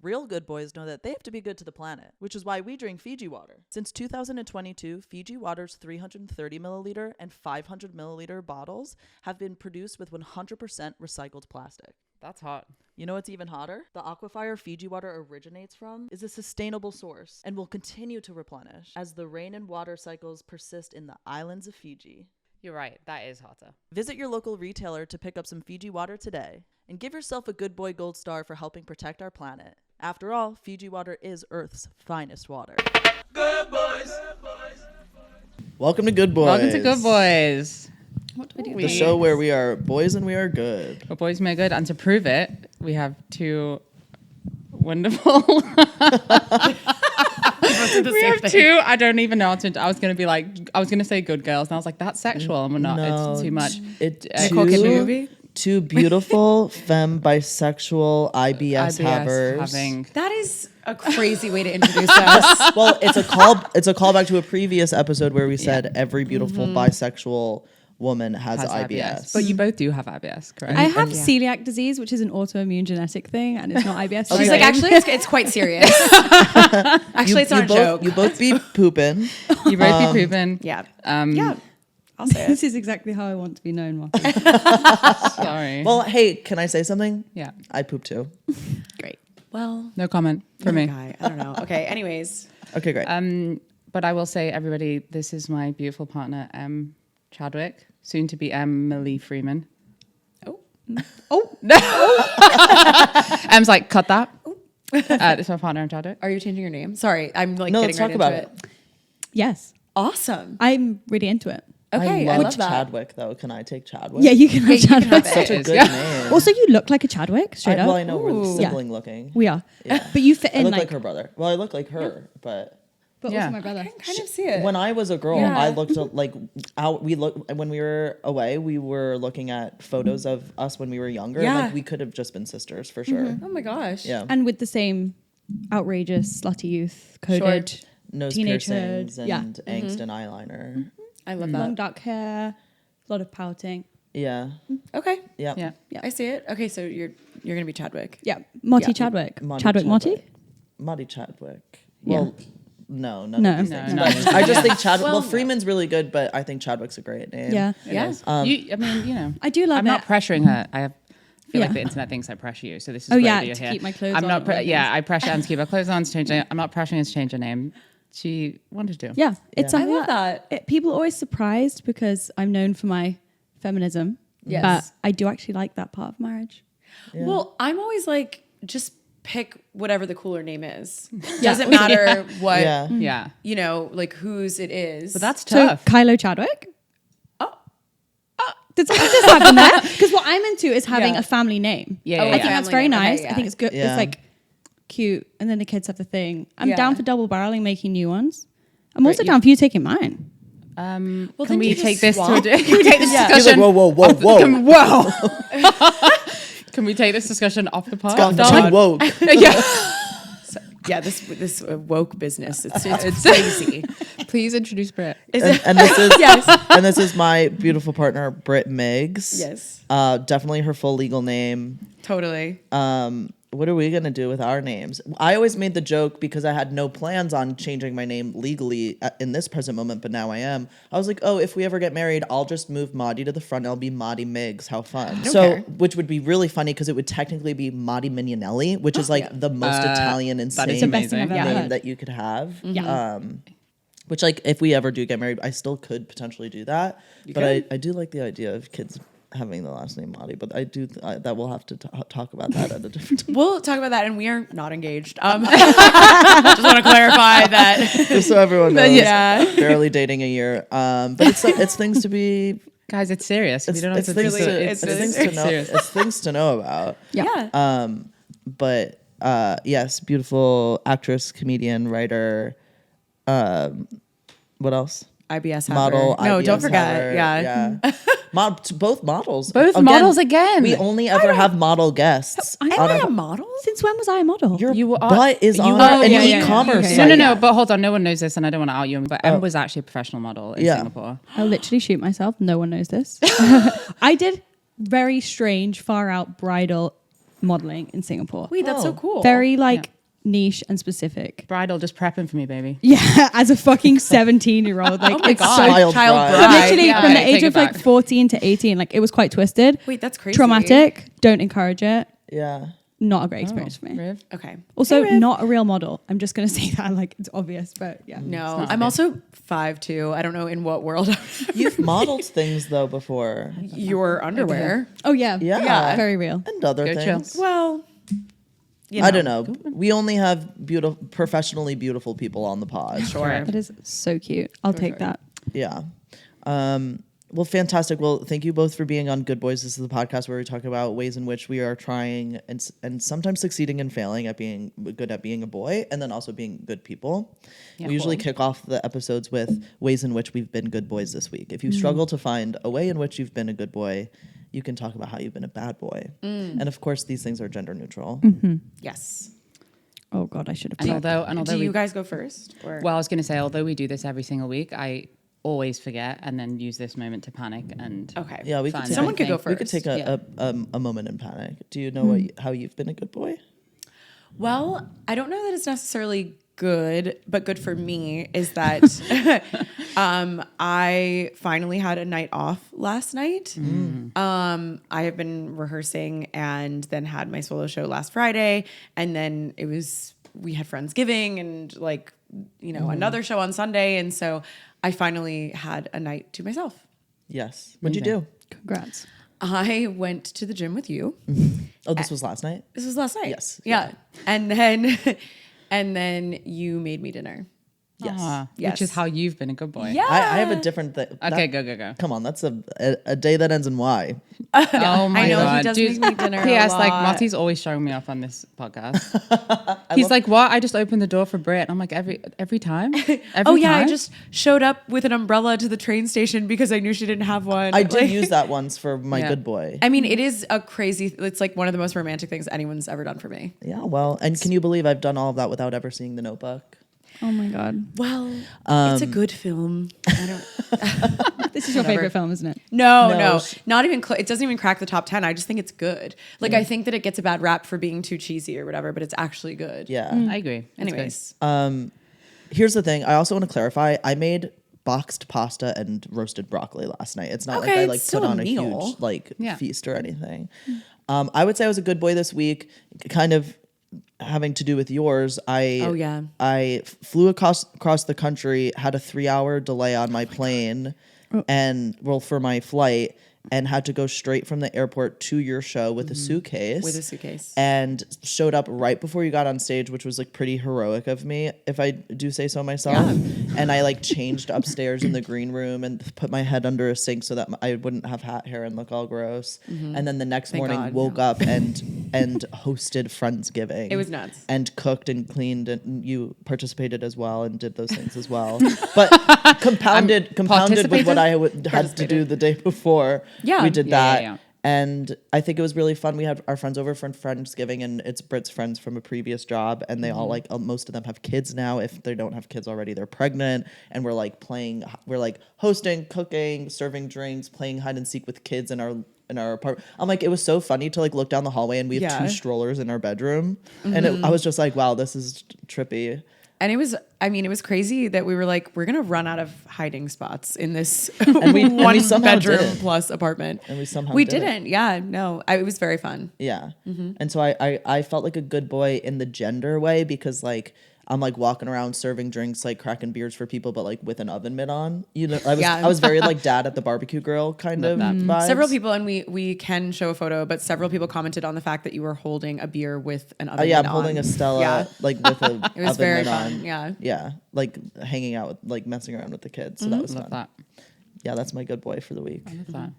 Real good boys know that they have to be good to the planet, which is why we drink Fiji water. Since 2022, Fiji water's 330 milliliter and 500 milliliter bottles have been produced with 100% recycled plastic. That's hot. You know what's even hotter? The aquifer Fiji water originates from is a sustainable source and will continue to replenish as the rain and water cycles persist in the islands of Fiji. You're right. That is hotter. Visit your local retailer to pick up some Fiji water today and give yourself a Good Boy Gold Star for helping protect our planet. After all, Fiji water is Earth's finest water. Good boys. Welcome to Good Boys. Welcome to Good Boys. What do I do? The show where we are boys and we are good. But boys make good, and to prove it, we have two wonderful. We have two. I don't even know. I was going to say good girls, and I was like, that's sexual, and we're not. No, it's too much. Nicole Kidman movie? Two beautiful femme bisexual IBS havers. That is a crazy way to introduce us. Well, it's a callback to a previous episode where we said every beautiful bisexual woman has IBS. But you both do have IBS, correct? I have celiac disease, which is an autoimmune genetic thing, and it's not IBS. She's like, actually, it's quite serious. Actually, it's not a joke. You both be pooping. You both be pooping. Yeah. Yeah. I'll say it. This is exactly how I want to be known, Motti. Sorry. Well, hey, can I say something? Yeah. I poop too. Great. Well, No comment for me. guy, I don't know. Okay. Anyways. Okay, great. But I will say, everybody, this is my beautiful partner, Chadwick, soon to be Emily Freeman. Oh. Em's like, cut that. This is my partner, Chadwick. Are you changing your name? Sorry, I'm like No, getting let's right talk about into it. Yes, Awesome. I'm really into it. Okay, I love that. Chadwick, though. Can I take Chadwick? Yeah, you can have Chadwick. Such a It is, good yeah. name. Also, you look like a Chadwick, straight up. Well, I know we're Ooh. sibling looking. We are. Yeah. But you fit I in look like like her brother. Well, I look like her, but Yeah. also my brother. Kind of see it. when I was a girl, Yeah. I looked like when we were away, we were looking at photos of us when we were younger. Yeah. And, like we could have just been sisters for sure. Oh my gosh. Yeah. And with the same outrageous slutty youth, coded Nose teenagehood. piercings and Yeah. angst and eyeliner. I love long that. dark hair, a lot of pouting. Yeah. Okay. Yeah. Yeah. I see it. Okay, so you're gonna be Chadwick. Yeah, Motti Yeah. Chadwick. Motti Chadwick Motti? Motti Chadwick. Yeah. Well, no, none No. of these No, things. no. But I just think Chadwick. Well, Well, Freeman's really good, but I think Chadwick's a great name. Yeah. Yeah. I mean, you know. I do love I'm it. not pressuring her. I feel like Yeah. the internet thinks I pressure you. So this is Oh, great yeah, that you're to here. keep my clothes I'm on not. and all things. I pressure Anne to keep her clothes on. To change her. I'm not pressuring her to change her name. She wanted to. Yeah, it's Yeah. I something love that. people are always surprised because I'm known for my feminism. Yes. But I do actually like that part of marriage. Yeah. Well, I'm always like, just pick whatever the cooler name is. Yeah. Doesn't matter what, Yeah. Yeah. you know, like whose it is. But that's So tough. Kylo Chadwick? Oh. Did something just happen there? Because what I'm into is having Yeah. a family name. Yeah, Oh, yeah, I think yeah. that's very Family name. nice. Okay, I think it's good. Yeah. It's like cute. And then the kids have the thing. I'm Yeah. down for double barreling, making new ones. I'm also you- down for you taking mine. Well, Can then we you take just this swap. to can we take this He's like, discussion? whoa, whoa, whoa, whoa. Whoa. Can we take this discussion off the pod? Gone darling? too woke. Yeah. Yeah, this woke business. It's crazy. Please introduce Britt. And this is Yes. and this is my beautiful partner, Britt Miggs. Yes. Definitely her full legal name. Totally. What are we gonna do with our names? I always made the joke because I had no plans on changing my name legally in this present moment, but now I am. I was like, oh, if we ever get married, I'll just move Motti to the front. It'll be Motti Miggs. How fun! Okay. Which would be really funny because it would technically be Motti Mignonelli, which is like the most Italian insane is The best thing amazing. I've ever name heard. that you could have. Yeah. Which, like, if we ever do get married, I still could potentially do that. But I do like the idea of kids having the last name Motti. But I do that we'll have to talk about that at a different time. We'll talk about that, and we are not engaged. Just want to clarify that. Just so everyone knows. Yeah. Barely dating a year. But it's things to be. Guys, it's serious. It's, we don't it's have to things do to, it. it's things to know. serious. It's things to know about. Yeah. But yes, beautiful actress, comedian, writer. What else? IBS haver. Model. No, IBS don't forget. haver, Yeah. Both models. Both models again. We only ever have model guests. I on Am I our- a model? Since when was I a model? Your are- butt is you on are- an yeah, yeah, e-commerce okay. site. No, but hold on. No one knows this, and I don't want to out you. But Em was actually a professional model in Yeah. Singapore. I'll literally shoot myself. No one knows this. I did very strange, far out bridal modeling in Singapore. Wait, that's so cool. Very like niche and specific. Bridal just prepping for me, baby. Yeah, as a fucking 17-year-old. Like, Oh my it's God. so Child bride. bride. literally Yeah. from the Okay, take age it of like back. 14 to 18, like it was quite twisted. Wait, that's crazy. Traumatic. Don't encourage it. Yeah. Not a great experience for me. Riv? Okay. Also, Hey, Riv. not a real model. I'm just gonna say that, like it's obvious, but yeah. No, I'm also 5'2". I don't know in what world You've modeled things though before. your underwear. Oh yeah. Yeah. Very real. And other Go things. Well, you I don't know. We only have professionally beautiful people on the pod. Sure. That is so cute. I'll take that. Yeah. Well, fantastic. Well, thank you both for being on Good Boys. This is the podcast where we talk about ways in which we are trying and sometimes succeeding and failing at being good at being a boy, and then also being good people. Yeah. We usually kick off the episodes with ways in which we've been good boys this week. If you struggle to find a way in which you've been a good boy, you can talk about how you've been a bad boy. And of course, these things are gender neutral. Yes. Oh god, I should have. And although Do we, you guys go first? Or? well, I was going to say, although we do this every single week, I always forget and then use this moment to panic and Okay. Yeah, we could find take, Someone could go everything. we could take a moment in panic. Do you know how you've been a good boy? Well, I don't know that it's necessarily good, but good for me is that I finally had a night off last night. I have been rehearsing and then had my solo show last Friday, and then we had Friendsgiving and like another show on Sunday, and so I finally had a night to myself. Yes. What'd you do? Congrats. I went to the gym with you. Oh, this was last night? This was last night. Yes. Yeah. And then you made me dinner. Yes. Yes. which is how you've been a good boy. Yeah. I have a different thing. Okay, go. Come on, that's a day that ends in Y. Oh my I know, he god, does dude. make me dinner a P.S. Like lot. Motti's always showing me off on this podcast. He's like, "What? I just opened the door for Brit." I'm like, every time. Oh yeah, I time? just showed up with an umbrella to the train station because I knew she didn't have one. I did Like- use that once for my Yeah. good boy. I mean, it is a crazy. It's like one of the most romantic things anyone's ever done for me. Yeah, well, and can you believe I've done all of that without ever seeing The Notebook? Oh my god. Well, it's a good film. I don't. This is your favorite film, isn't it? No, not even. It doesn't even crack the top 10. I just think it's good. Like I think that it gets a bad rap for being too cheesy or whatever, but it's actually good. Yeah. I agree. It's good. Anyways, Here's the thing. I also want to clarify. I made boxed pasta and roasted broccoli last night. It's not like Okay, I it's like still put a on a meal. huge like Yeah. feast or anything. I would say I was a good boy this week. Kind of having to do with yours. I flew across the country, had a 3-hour delay on my plane, and for my flight, and had to go straight from the airport to your show with a suitcase. with a suitcase. And showed up right before you got on stage, which was like pretty heroic of me, if I do say so myself. And I like changed upstairs in the green room and put my head under a sink so that I wouldn't have hat hair and look all gross. And then the next Thank morning God, woke up and hosted Friendsgiving. It was nuts. And cooked and cleaned, and you participated as well and did those things as well. But compounded with Participated? what I had to do the day before. Yeah. We did Yeah, that. yeah. And I think it was really fun. We had our friends over for Friendsgiving, and it's Brit's friends from a previous job, and they all like most of them have kids now. If they don't have kids already, they're pregnant. And we're like hosting, cooking, serving drinks, playing hide and seek with kids in our apartment. I'm like, it was so funny to like look down the hallway, and we have 2 strollers in our bedroom, and I was just like, wow, this is trippy. And it was crazy that we were like, we're gonna run out of hiding spots in this we one somehow bedroom didn't. plus apartment. And we somehow we didn't. didn't. Yeah, no, it was very fun. Yeah. And so I felt like a good boy in the gender way, because like I'm like walking around serving drinks, like cracking beers for people, but like with an oven mitt on. I was very like dad at the barbecue grill kind of vibes. Several people, and we can show a photo, but several people commented on the fact that you were holding a beer with an oven Yeah, I'm mitt holding on. a Stella Yeah. like with a It was oven very mitt fun. on. Yeah. Yeah, like hanging out with like messing around with the kids. So that was Love fun. that. Yeah, that's my good boy for the week. Love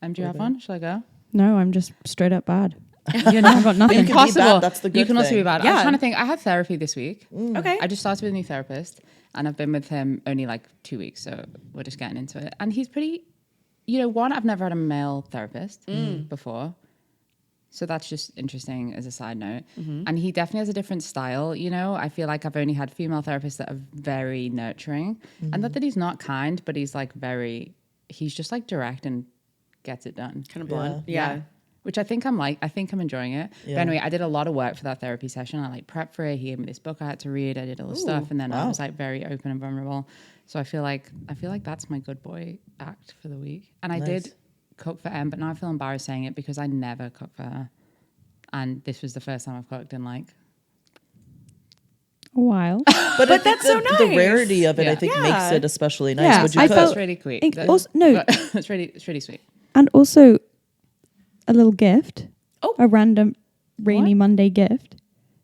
that. Do you have one? Shall I go? No, I'm just straight up bad. You know, I've got nothing. can be Impossible. bad, that's the You good can also be thing. bad. Yeah. I'm trying to think. I had therapy this week. Okay. I just started with a new therapist, and I've been with him only like 2 weeks, so we're just getting into it. And he's pretty, I've never had a male therapist before, so that's just interesting as a side note. And he definitely has a different style. I feel like I've only had female therapists that are very nurturing, and not that he's not kind, but he's like he's just like direct and gets it done. Kind of blunt. Yeah. which I think I'm enjoying it. Yeah. But anyway, I did a lot of work for that therapy session. I like prepped for it. He gave me this book I had to read. I did all this stuff, and then I was like very open and vulnerable. So I feel like that's my good boy act for the week. And I did cook for Em, but now I feel embarrassed saying it because I never cook for her, and this was the first time I've cooked in like a while. But I think that's so the nice. rarity of it, I think, Yeah. makes it especially nice. Yeah, Would you I cook? felt- that's really sweet. Think also- no. it's really sweet. And also a little gift. Oh. A random rainy What? Monday gift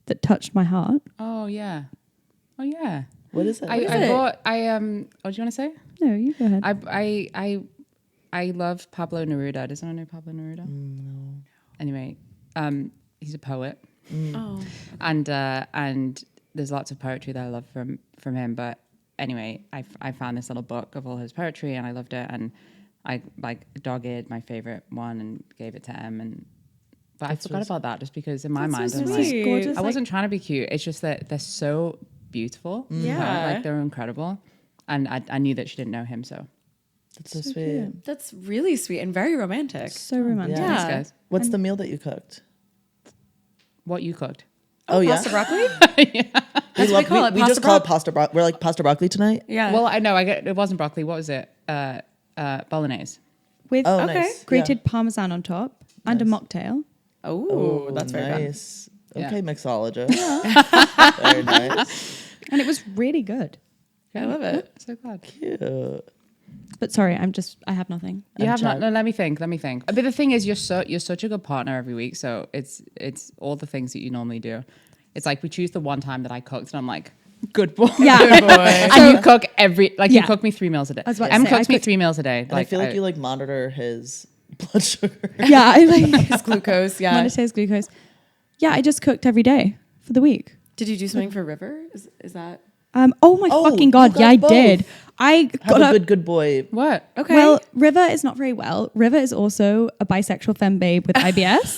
that touched my heart. Oh yeah. What is it? I bought. Oh, do you want to say? No, you go ahead. I love Pablo Neruda. Does anyone know Pablo Neruda? No. Anyway, he's a poet. Oh. And there's lots of poetry that I love from him. But anyway, I found this little book of all his poetry and I loved it. And I like dog-eared my favorite one and gave it to Em. But I forgot about that just because in my mind, so I'm sweet. like, Gorgeous. I wasn't trying to be cute. It's just that they're so beautiful. Yeah. Like they're incredible. And I knew that she didn't know him, so. That's so sweet. That's really sweet and very romantic. So romantic. Yeah. Thanks, Yeah. guys. What's the meal that you cooked? What you cooked? Oh, yeah. Pasta broccoli? We That's what we call it, We pasta just call it pasta broccoli. We're like pasta broccoli tonight. Yeah. Well, I know. It wasn't broccoli. What was it? Bolognese. With Oh, Okay. nice. grated parmesan on top and a mocktail. oh, that's very fun. nice. Yeah. Okay, mixologist. Very nice. And it was really good. I love it. So glad. Cute. But sorry, I have nothing. You have not. Chad? No, let me think. But the thing is, you're such a good partner every week. So it's all the things that you normally do. It's like we choose the one time that I cooked, and I'm like, good boy. Yeah. Good boy. And you cook you Yeah. cook me 3 meals a day. I was about to Em say, I cooks me cook- 3 meals a day. And I feel like you like monitor his blood sugar. Yeah, I like His glucose, yeah. monetize glucose. Yeah, I just cooked every day for the week. Did you do something for River? Is that Oh my fucking you god, got yeah, I both. did. I Have got a up. good boy. what? okay? Well, River is not very well. River is also a bisexual femme babe with IBS,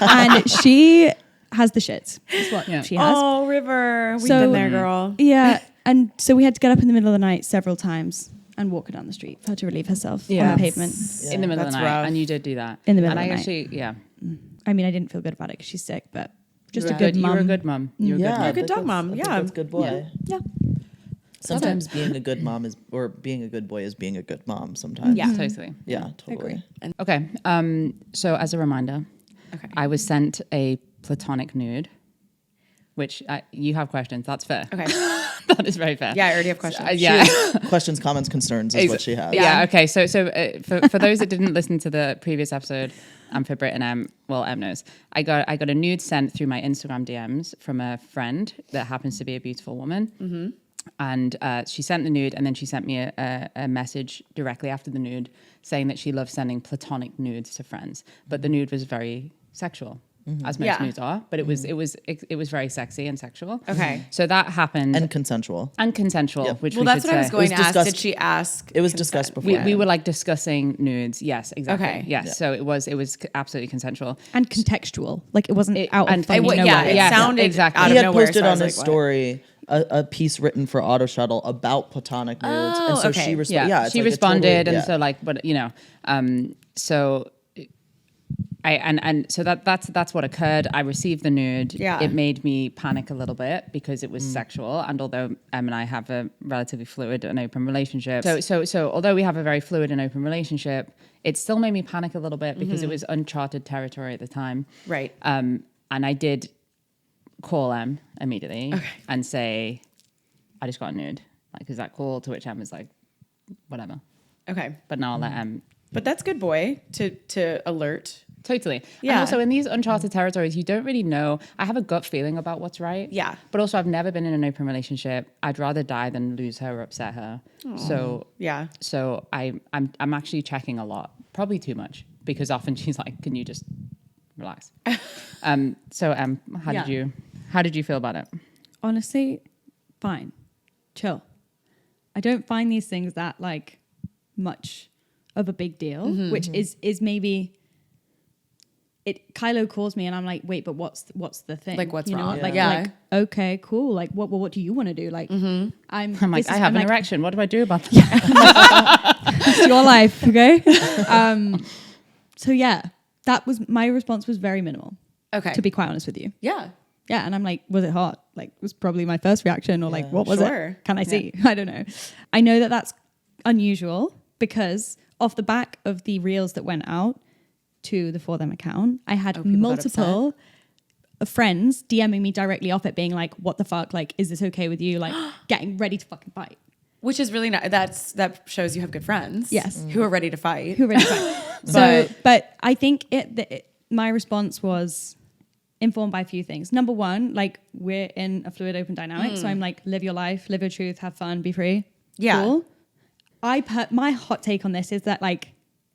and she has the shits. Is what Yeah. she has. oh, River, we've So- been there, girl. Yeah, and so we had to get up in the middle of the night several times and walk her down the street for her to relieve herself on Yeah. the pavement. In the middle of That's the night, rough. and you did do that. In the middle and of the I night. actually, yeah. I mean, I didn't feel good about it because she's sick, but just You're a good You were a mum. good mum. You were a Yeah, good I mum. a good think dog that's- mom, I think yeah. that's good boy. Yeah. Sometimes being a good mom is, or being a good boy is being a good mom. Sometimes. Yeah. Totally. Yeah. Totally. Okay. So as a reminder, Okay. I was sent a platonic nude, which you have questions. That's fair. Okay. That is very fair. Yeah, I already have questions. Yeah. Questions, comments, concerns is what she has. Yeah. Okay. So for those that didn't listen to the previous episode, for Brit and Em knows. I got a nude sent through my Instagram DMs from a friend that happens to be a beautiful woman. Mm-hmm. And she sent the nude, and then she sent me a message directly after the nude saying that she loves sending platonic nudes to friends, but the nude was very sexual. As most Yeah. nudes are, but it was very sexy and sexual. Okay. So that happened And consensual. and consensual, Yep. which Well, we that's should what I say. was going to was ask. discussed- Did she ask? It was consent? discussed before. We were like discussing nudes. Yes, exactly. Okay. Yes. Yeah. So it was absolutely consensual. And contextual. Like it wasn't out and of funny It, nowhere. yeah, it Yeah, sounded exactly. out He of had nowhere. posted so I on was his like, what? story a piece written for Auto Shuttle about platonic nudes, and so okay. she responded. Yeah, Yeah, it's she like a responded, totally- and so like, but so so that's what occurred. I received the nude. Yeah. It made me panic a little bit because it was sexual, and although Em and I have a relatively fluid and open relationship, so although we have a very fluid and open relationship, it still made me panic a little bit because it was uncharted territory at the time. Right. And I did call Em immediately and say, I just got a nude. Like, is that cool? To which Em was like, whatever. Okay. But now I'll let Em. But that's good, boy, to alert. Totally. Yeah. And also in these uncharted territories, you don't really know. I have a gut feeling about what's right. Yeah. But also I've never been in an open relationship. I'd rather die than lose her or upset her. So Yeah. I'm actually checking a lot, probably too much, because often she's like, "Can you just relax?" How did you feel about it? Honestly, fine. Chill. I don't find these things that like much of a big deal, which is maybe Kylo calls me and I'm like, wait, but what's the thing? Like, what's You know, wrong? Like, Yeah. like, okay, cool. Like what do you want to do? Like I'm like, I have an erection. What do I do about that? It's your life, okay? So yeah, that was my response was very minimal. Okay. To be quite honest with you. Yeah. Yeah, and I'm like, was it hot? Like, was probably my first reaction, or like, what was Sure. it? Can I see? I don't know. I know that that's unusual because off the back of the reels that went out to the For Them account, I had people got multiple friends DMing me directly off it, being like, what the fuck? Like, is this okay with you? Like, getting ready to fucking fight. Which is really nice. That shows you have good friends. Yes. Who are ready to fight. Who really fight. But I think my response was informed by a few things. Number one, like, we're in a fluid, open dynamic. So I'm like, live your life, live your truth, have fun, be free. Yeah. Cool. My hot take on this is that, like,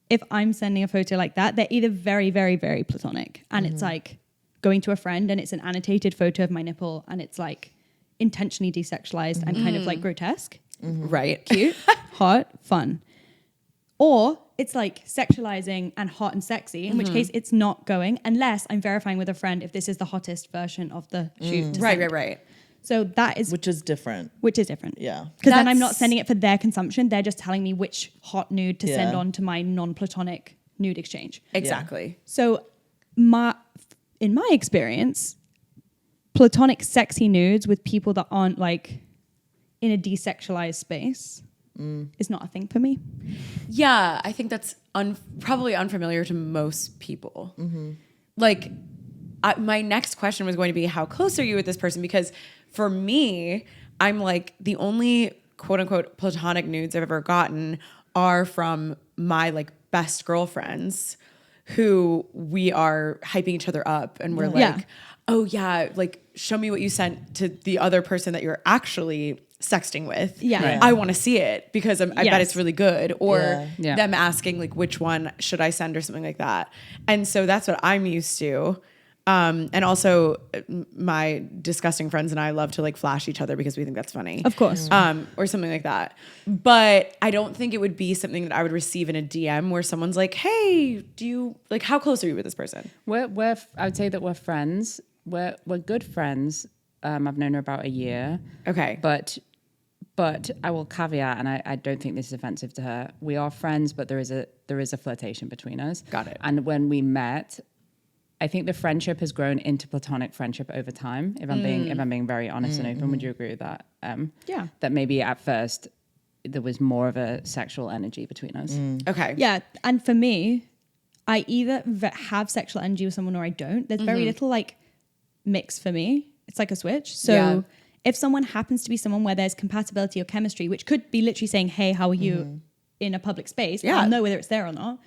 if I'm sending a photo like that, they're either very, very, very platonic, and it's like going to a friend and it's an annotated photo of my nipple and it's like intentionally desexualized and kind of like grotesque. Right. Cute, hot, fun. Or it's like sexualizing and hot and sexy, in which case it's not going unless I'm verifying with a friend if this is the hottest version of the shoot. to send. Right. So that is Which is different. Yeah. Because then I'm not That's- sending it for their consumption. They're just telling me which hot nude to send Yeah. on to my non-platonic nude exchange. Exactly. So in my experience, platonic sexy nudes with people that aren't like in a desexualized space is not a thing for me. Yeah, I think that's probably unfamiliar to most people. Like, my next question was going to be, how close are you with this person? Because for me, I'm like, the only quote unquote platonic nudes I've ever gotten are from my like best girlfriends, who we are hyping each other up, and we're like, Yeah. oh yeah, like, show me what you sent to the other person that you're actually sexting with. Yeah. Right. I want to see it because I bet Yes. it's really good. Or Yeah. them asking like, which one should I send, or something like that. And so that's what I'm used to. And also my disgusting friends and I love to like flash each other because we think that's funny. Of course. Or something like that. But I don't think it would be something that I would receive in a DM where someone's like, hey, do you like, how close are you with this person? We're I would say that we're friends. We're good friends. I've known her about a year. Okay. But I will caveat, and I don't think this is offensive to her. We are friends, but there is a flirtation between us. Got it. And when we met, I think the friendship has grown into platonic friendship over time. If I'm being very honest and open, would you agree with that? Yeah. That maybe at first there was more of a sexual energy between us. Okay. Yeah. And for me, I either have sexual energy with someone or I don't. There's very little like mix for me. It's like a switch. So Yeah. if someone happens to be someone where there's compatibility or chemistry, which could be literally saying, hey, how are you in a public space? Yeah. I'll know whether it's there or not.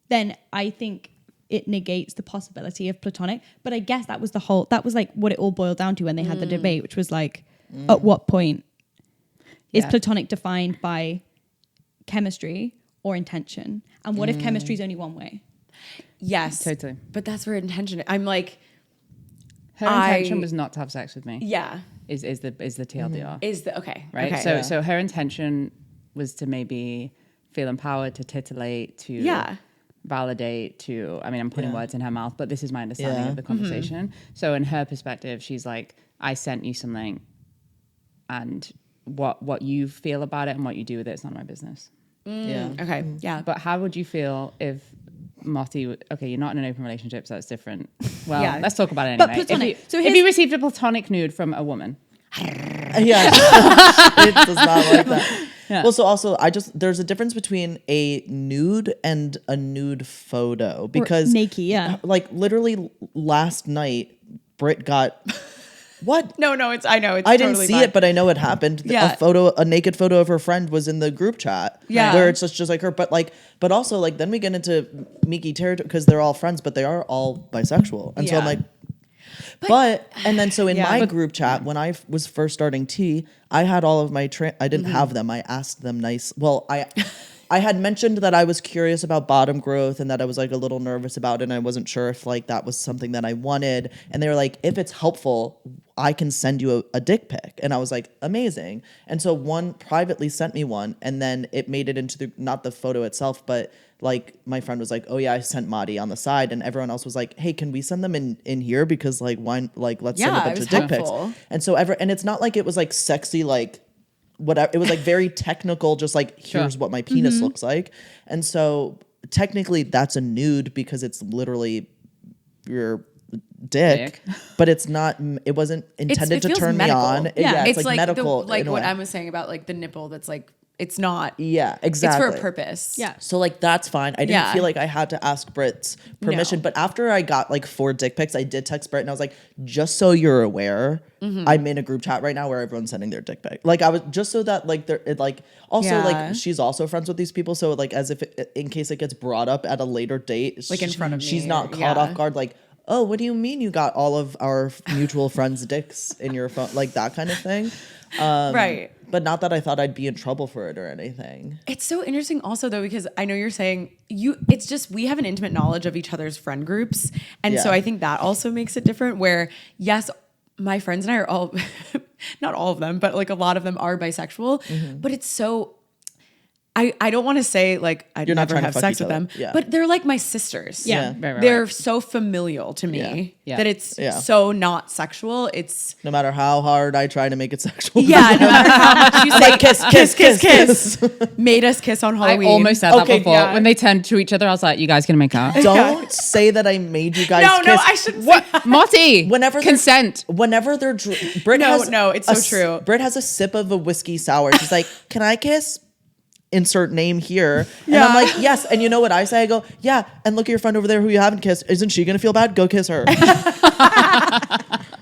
Then I think it negates the possibility of platonic. But I guess that was like what it all boiled down to when they had the debate, which was like, at what point is Yeah. platonic defined by chemistry or intention? And what if chemistry is only one way? Yes. Totally. But that's where intention, I'm like, Her intention was not to have sex with me. yeah. Is the TLDR. Is the, okay. Right. Okay. So her intention was to maybe feel empowered, to titillate, to Yeah. validate, to, I mean, I'm putting words in her mouth, but this is my understanding Yeah. of the conversation. So in her perspective, she's like, I sent you something, and what you feel about it and what you do with it is none of my business. Yeah. Okay. Yeah. But how would you feel if Motti, okay, you're not in an open relationship, so that's different. Well, Yeah. let's talk about it But anyway. platonic. So If here's- you received a platonic nude from a woman, Yeah, it does not like that. Yeah. Well, so also, there's a difference between a nude and a nude photo because naked, yeah. like literally last night, Britt got what? No, I know. It's I didn't totally see fine. it, but I know it happened. Yeah. A naked photo of her friend was in the group chat. Yeah. Where it's just like her, but also like then we get into Miki territory because they're all friends, but they are all bisexual, and so I'm Yeah. like. But and then so in Yeah. my But- group chat when I was first starting tea, I had all of my I Mm-hmm. didn't have them. I asked them nice. Well, I had mentioned that I was curious about bottom growth and that I was like a little nervous about it, and I wasn't sure if like that was something that I wanted. And they were like, if it's helpful, I can send you a dick pic. And I was like, amazing. And so one privately sent me one, and then it made it into not the photo itself, but like my friend was like, oh yeah, I sent Motti on the side, and everyone else was like, hey, can we send them in here, because like why, like let's send a Yeah, bunch it of was dick helpful. pics. And so and it's not like it was like sexy like whatever, it was like very technical, just like here's what my penis looks like. And so technically that's a nude because it's literally your dick, Dick. but it's not. It wasn't intended It to feels turn medical. me on. Yeah. It's like medical. like in a what way. I was saying about like the nipple. That's like it's not. Yeah, exactly. It's for a purpose. Yeah. So like that's fine. I didn't Yeah. feel like I had to ask Britt's permission. No. But after I got like 4 dick pics, I did text Britt and I was like, just so you're aware, I'm in a group chat right now where everyone's sending their dick pic. Like I was just so that like they're it, like also Yeah. like she's also friends with these people. So like as if in case it gets brought up at a later date, Like in front of she's me not or- caught yeah. off guard. Like, oh, what do you mean you got all of our mutual friends' dicks in your phone? Like that kind of thing. Right. But not that I thought I'd be in trouble for it or anything. It's so interesting also though because I know you're saying it's just we have an intimate knowledge of each other's friend groups and so Yeah. I think that also makes it different where yes my friends and I are all not all of them but like a lot of them are bisexual but it's so I don't want to say like I'd You're not never trying to have fuck sex each with them other. Yeah. but they're like my sisters Yeah. Right. they're so familial to me Yeah. Yeah. that it's Yeah. so not sexual it's No matter how hard I try to make it sexual. yeah no matter how much you say kiss made us kiss on I Halloween almost said that Okay, before. yeah. When they turned to each other, I was like, you guys gonna make out? Don't say that I made you guys no kiss. I shouldn't say What? Motti! Whenever they're- consent. Whenever they're Brit No, has no, it's a so s- true. Brit has a sip of a whiskey sour. She's like, "Can I kiss?" Insert name here. And I'm like, yes. And you know what I say? I go, yeah. And look at your friend over there who you haven't kissed. Isn't she gonna feel bad? Go kiss her.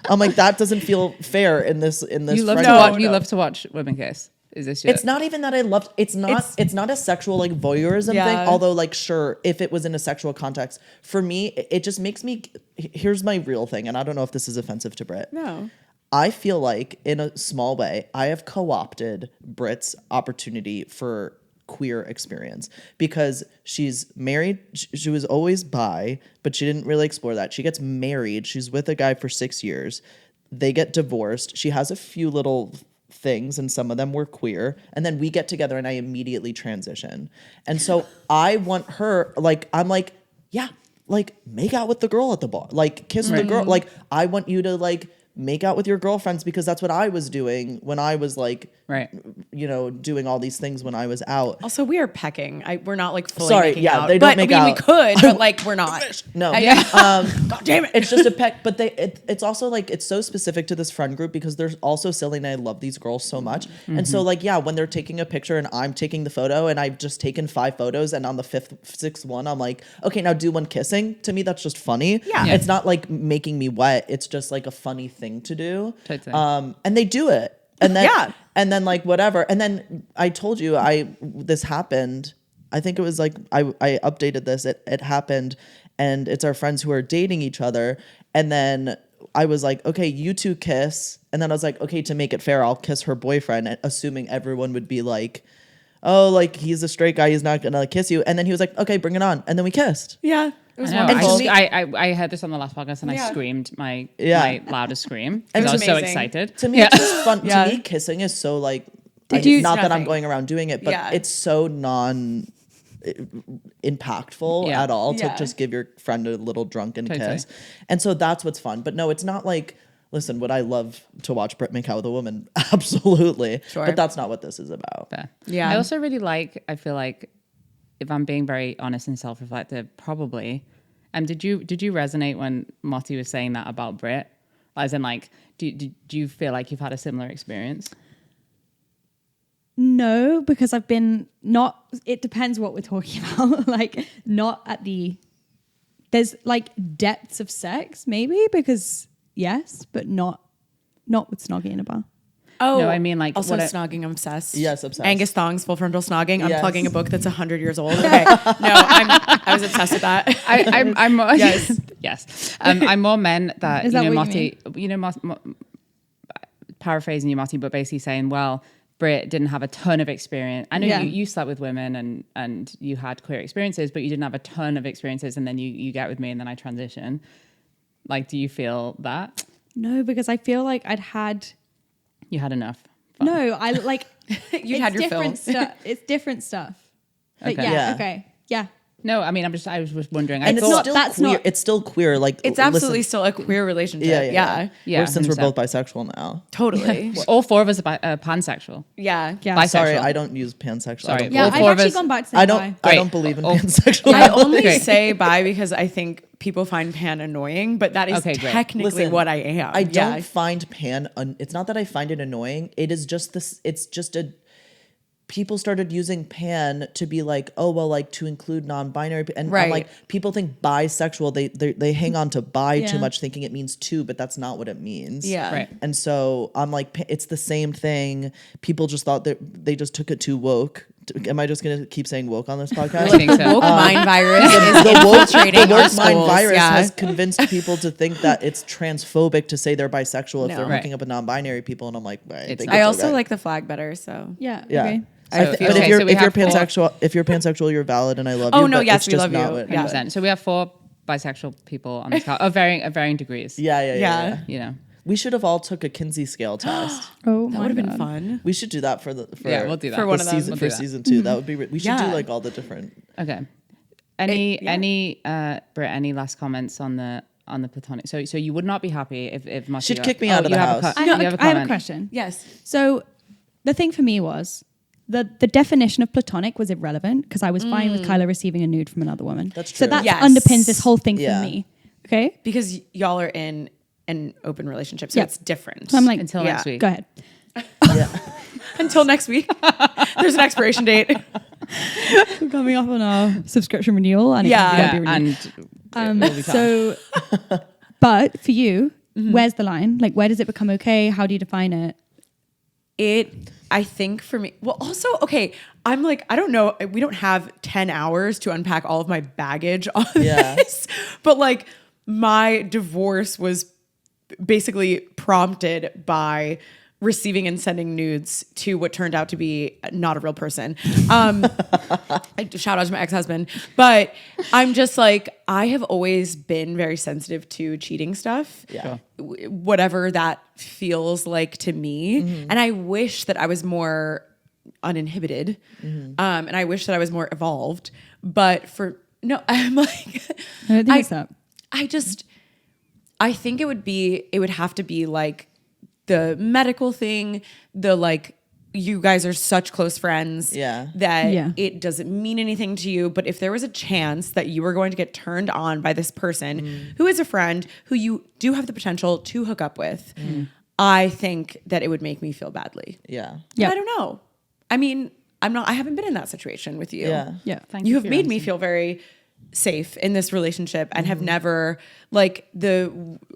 I'm like, that doesn't feel fair in this. You love to friend- watch. You love to watch women kiss. Is this your? It's not even that I loved. It's not a sexual like voyeurism Yeah. thing. Although like sure, if it was in a sexual context, for me, it just makes me. Here's my real thing, and I don't know if this is offensive to Brit. no I feel like in a small way, I have co-opted Brit's opportunity for queer experience because she's married. She was always bi, but she didn't really explore that. She gets married. She's with a guy for 6 years. They get divorced. She has a few little things and some of them were queer. And then we get together and I immediately transition. And so I want her, like, I'm like, yeah, like make out with the girl at the bar. Like kiss the girl. Like I want you to like make out with your girlfriends because that's what I was doing when I was like, Right. you know, doing all these things when I was out. Also, we are pecking. We're not like fully Sorry, making yeah, out. they don't but, make I mean, out. we could, but like we're not. No. God damn it. It's just a peck, but it's also like it's so specific to this friend group because they're also silly and I love these girls so much. And so like yeah, when they're taking a picture and I'm taking the photo and I've just taken 5 photos and on the 6th one I'm like, okay, now do one kissing. To me that's just funny. Yeah. It's not like making me wet. It's just like a funny thing to do. Totally. And they do it. And then Yeah. and then like whatever. And then I told you this happened. I think it was like I updated this. It happened and it's our friends who are dating each other. And then I was like, okay, you two kiss. And then I was like, okay, to make it fair, I'll kiss her boyfriend, assuming everyone would be like, oh, like he's a straight guy, he's not gonna kiss you. And then he was like, okay, bring it on. And then we kissed. Yeah. It was I know. wonderful. I heard this on the last podcast and I Yeah. screamed my loudest scream And because I was it's so amazing. excited. To me, it's just fun. Yeah. To me, kissing is so like, you- not that I'm Nothing. going around doing it, but Yeah. it's so impactful Yeah. at all to Yeah. just give your friend a little drunken Totally. kiss. And so that's what's fun. But no, it's not like, listen, would I love to watch Brit make out with a woman? Absolutely. Sure. But that's not what this is about. Fair. Yeah. I also really I feel like if I'm being very honest and self-reflective, probably. Did you resonate when Motti was saying that about Brit? As in like, do you feel like you've had a similar experience? No, because I've been not, it depends what we're talking about. Like not at there's like depths of sex maybe because yes, but not with snogging in a bar. Oh, No, I mean, like, also what I- snogging obsessed. Yes, obsessed. Angus Thong's full frontal snogging. I'm Yes. plugging a book that's 100 years old. Okay, no, I was obsessed with that. I'm more, Yes. yes. I'm more men that Is you that know, what you Motti. You know, paraphrasing you, Motti, but basically saying, well, Brit didn't have a ton of experience. I know Yeah. you slept with women and you had queer experiences, but you didn't have a ton of experiences. And then you get with me, and then I transition. Like, do you feel that No, because I feel like I'd had you had enough? Fun? no, I like You had your fill. different stuff. It's different stuff. But Okay. yeah, Yeah. okay. Yeah. No, I mean, I was just wondering. And I it's thought, still that's queer. not- It's still queer. Like It's listen- absolutely still a queer relationship. Yeah. Yeah, Since we're 100%. both bisexual now. Totally. all four of us are pansexual. Yeah. Yeah. Bisexual. Sorry, I don't use pansexual. Sorry. Yeah, all I've four of actually us- gone back to saying I don't. bi. I don't believe in Oh. pansexual. I only Great. say bi because I think people find pan annoying, but that is Okay, great. technically Listen, what I am. I don't Yeah. find pan. It's not that I find it annoying. It is just this. It's just a. People started using pan to be like, oh well, like to include non-binary, and I'm Right. like, people think bisexual. They hang on to bi too Yeah. much, thinking it means two, but that's not what it means. Yeah. Right. And so I'm like, it's the same thing. People just thought that they just took it too woke. Am I just gonna keep saying woke on this podcast? I think so. Woke mind virus is the infiltrating our woke mind schools. virus Yeah. has convinced people to think that it's transphobic to say they're bisexual if No. they're Right. hooking up with non-binary people, and I'm like, I think not. I it's also okay. like the flag better. So. Yeah. yeah. Okay. So- But okay, if you're so we if you're have four- pansexual, you're valid, and I love you. Oh, no, but yes, it's we just love not you. what- Yeah. 100%. So we have 4 bisexual people on this call of varying degrees. Yeah. Yeah. You know. We should have all took a Kinsey scale test. Oh, That my would have been God. fun. We should do that for Yeah, we'll do that. For one of them. season We'll for do that. season 2. That would be. We should do Yeah. like all the different. Okay. Any Yeah. any last comments on the platonic? So you would not be happy if Motti She'd got- kick me out of you the have a house. co- I you have, have a I have a comment. question. Yes. So the thing for me was the definition of platonic was irrelevant because I was fine with Kylo receiving a nude from another woman. That's So true. that Yes. underpins this whole thing Yeah. for me. Okay. Because y'all are in an open relationship, so Yeah. it's different. So I'm like, Until Yeah. next week. go ahead. Yeah. Until next week. There's an expiration date. We're coming up on our subscription renewal, and Yeah. it's Yeah, gonna be renewed. and it will be fun. So, but for you, where's the line? Like, where does it become okay? How do you define it? I think for me, well, also, okay, I'm like, I don't know, we don't have 10 hours to unpack all of my baggage on Yeah. this, but like my divorce was basically prompted by receiving and sending nudes to what turned out to be not a real person. Shout out to my ex-husband. But I'm just like, I have always been very sensitive to cheating stuff. Yeah. Whatever that feels like to me. And I wish that I was more uninhibited. And I wish that I was more evolved. But I'm like, I don't think it's that. I think it would have to be like the medical thing, the like, you guys are such close friends Yeah. that Yeah. it doesn't mean anything to you. But if there was a chance that you were going to get turned on by this person who is a friend who you do have the potential to hook up with, I think that it would make me feel badly. Yeah. Yeah. But I don't know. I mean, I haven't been in that situation with you. Yeah. Yeah. Thank You you have for your made me honesty. feel very safe in this relationship and have never, like, the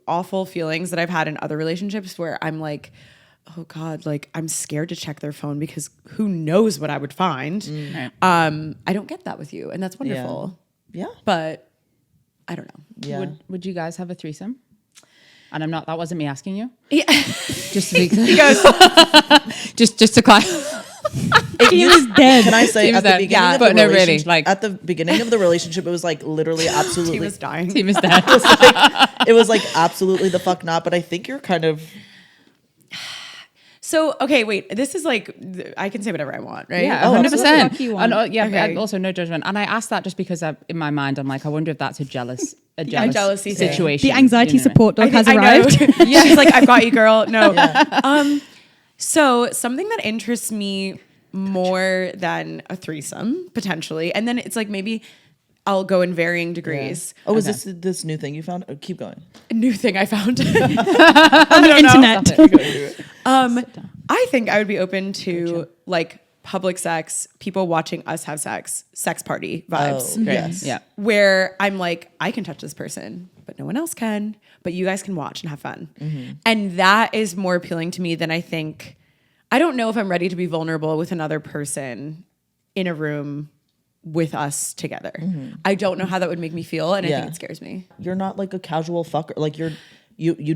awful feelings that I've had in other relationships where I'm like, oh God, like I'm scared to check their phone because who knows what I would find. Right. I don't get that with you, and that's wonderful. Yeah. But I don't know. Yeah. Would you guys have a threesome? And that wasn't me asking you. Yeah. Just to be clear. just to clarify. He was dead. Can I say Team at is the dead. beginning Yeah, of but the no, really, relationship, like- at the beginning of the relationship, it was like literally absolutely. He was dying. Team is dead. It was like absolutely the fuck not. But I think you're kind of. So, okay, wait. This is like, I can say whatever I want, right? Yeah, Oh, 100%. absolutely. What you want. And, yeah, Okay. and also no judgment. And I asked that just because in my mind, I'm like, I wonder if that's a jealousy thing. situation. The anxiety You know what support dog has I know. arrived. She's like, I've got you, girl. No. So something that interests me more than a threesome, potentially, and then it's like maybe I'll go in varying degrees. Oh, is this new thing you found? Oh, keep going. A new thing I found. On the internet. I think I would be open to like public sex, people watching us have sex party vibes. Oh, yes. Yeah. Where I'm like, I can touch this person, but no one else can. But you guys can watch and have fun. And that is more appealing to me than I think. I don't know if I'm ready to be vulnerable with another person in a room with us together. I don't know how that would make me feel, and I Yeah. think it scares me. You're not like a casual fucker. Like you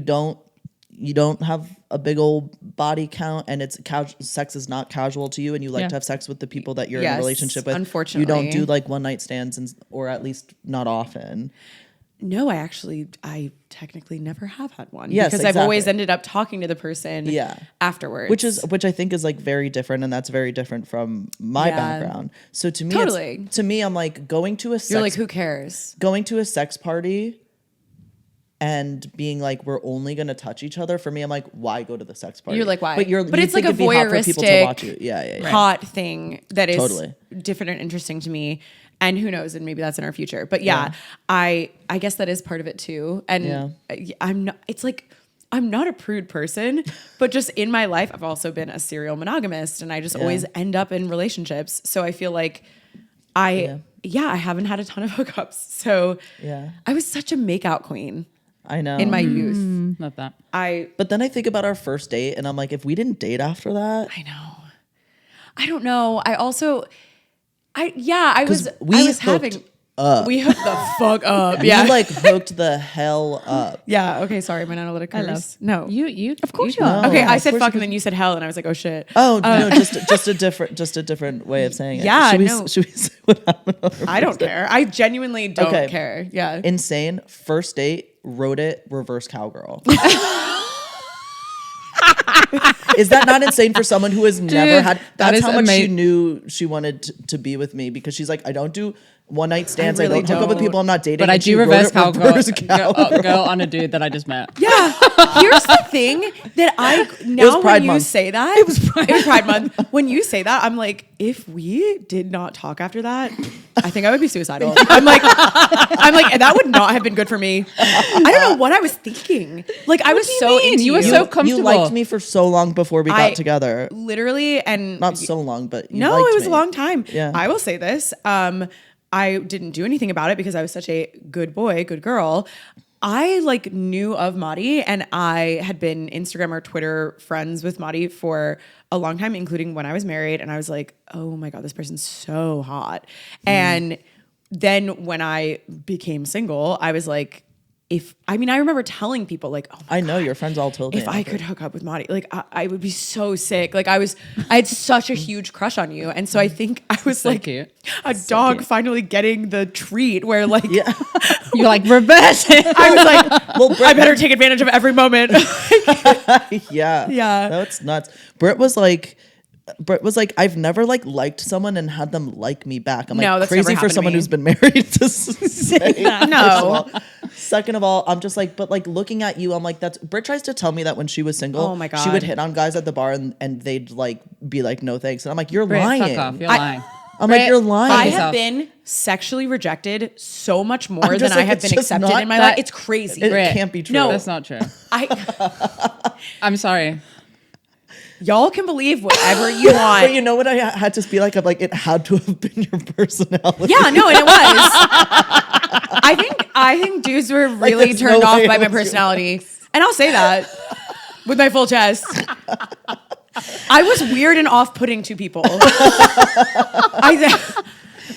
don't have a big old body count, and it's sex is not casual to you, and you like Yeah. to have sex with the people that you're in Yes, a relationship with. unfortunately. you don't do like one night stands, or at least not often. No, I technically never have had one. Yes, because I've always exactly. ended up talking to the person afterwards. Which I think is like very different, and that's very different from my background. So to me, Totally. to me, I'm like going to a sex, You're like, who cares? going to a sex party and being like, we're only gonna touch each other. For me, I'm like, why go to the sex party? You're like, why? But But you it's like think a it'd be hot for people to voyeuristic, watch you. Yeah. hot thing that is Totally. different and interesting to me. And who knows? And maybe that's in our future. But yeah, I guess that is part of it too. And I'm not. It's like I'm not a prude person, but just in my life, I've also been a serial monogamist, and I just always end up in relationships. So I feel like I haven't had a ton of hookups. So I was such a makeout queen. I know. In my youth. Love that. But then I think about our first date, and I'm like, if we didn't date after that, I know. I don't know. I also, I was having. We hooked the fuck up. Yeah. we like hooked the hell up. Yeah. Okay. Sorry. My analytic curse. No. You Of course you you are. No. Okay. I of said course fuck you and then you said hell and I was like, oh shit. Oh no, just a different way of saying it. Yeah, Should we, no. should we say what happened on our I don't care. I genuinely don't Okay. care. Yeah. Insane first date, wrote it reverse cowgirl. Is that not insane for someone who has never had? that That's is how much she ama- knew she wanted to be with me, because she's like, I don't do one night stands. I, really don't hook up with don't. people I'm not dating. But I and she do wrote reverse it cowgirl girl on a dude that I just met. Yeah. Here's the thing that I now Pride when Month. you say that it was Pride Month. When you say that, I'm like, if we did not talk after that, I think I would be suicidal. I'm like, and that would not have been good for me. I don't know what I was thinking. Like I was do you so mean? into You were so comfortable. You liked me for so long before we got I- together. literally, and Not so long, but you no, liked it was me. a long time. Yeah. I will say this. I didn't do anything about it because I was such a good boy, good girl. I like knew of Motti, and I had been Instagram or Twitter friends with Motti for a long time, including when I was married. And I was like, oh my God, this person's so hot. And then when I became single, I was like, I remember telling people like, oh my I know your friends all told me. if I could hook up with Motti, like I would be so sick. Like I had such a huge crush on you. And so I think I was So like cute. a dog finally getting the treat where like, You're like reverse it. I was like, well, I better take advantage of every moment. Yeah. Yeah. That's nuts. Britt was like, I've never like liked someone and had them like me back. I'm like, No, that's crazy never for happened to someone me. who's been married to say that. No. First of all. Second of all, I'm just like, but like looking at you, I'm like, Britt tries to tell me that when she was single, Oh my she would God. hit on guys at the bar and they'd like be like, no thanks. And I'm like, you're Brit, lying. fuck off. You're lying. I'm like, you're lying. I yourself. have been sexually rejected so much more I'm than just I like, have it's been just accepted not in my that- life. It's crazy. It Brit. can't be true. No. That's not true. I I'm sorry. y'all can believe whatever you want. But you know what I had to be like? I'm like, it had to have been your personality. Yeah, no, and it was. I think dudes were really there's turned no off way by it my was your personality. And I'll say that with my full chest. I was weird and off-putting to people.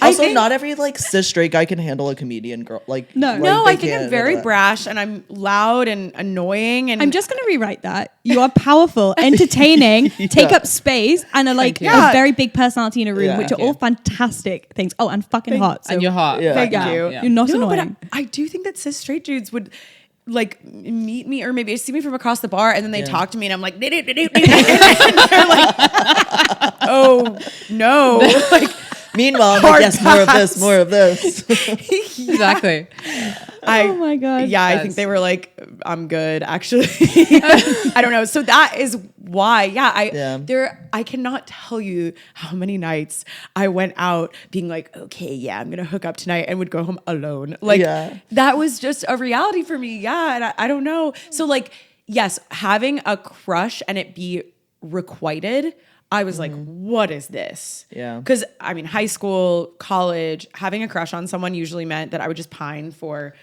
Also, not every like cis straight guy can handle a comedian girl. Like No. like, No, they I think I'm can't very handle that. brash and I'm loud and annoying and I'm just going to rewrite that. You are powerful, entertaining, take up space, and are like you. a Yeah. very big personality in a room, Yeah. which are all fantastic things. Oh, and fucking hot. So And you're hot. Yeah. right Thank now. you. Yeah. You're not no, but annoying. I do think that cis straight dudes would like meet me or maybe see me from across the bar and then they talk to me and I'm like, and they're like, oh no. Like, Meanwhile, I'm Hard like, yes, more of this, pass. more of this. Exactly. Oh my God. Yeah, I Yes. think they were like, I'm good, actually. I don't know. So that is why, I cannot tell you how many nights I went out being like, okay, yeah, I'm gonna hook up tonight and would go home alone. Like that was just a reality for me. Yeah. And I don't know. So like, yes, having a crush and it be requited, I was like, what is this? Yeah. Because I mean, high school, college, having a crush on someone usually meant that I would just pine for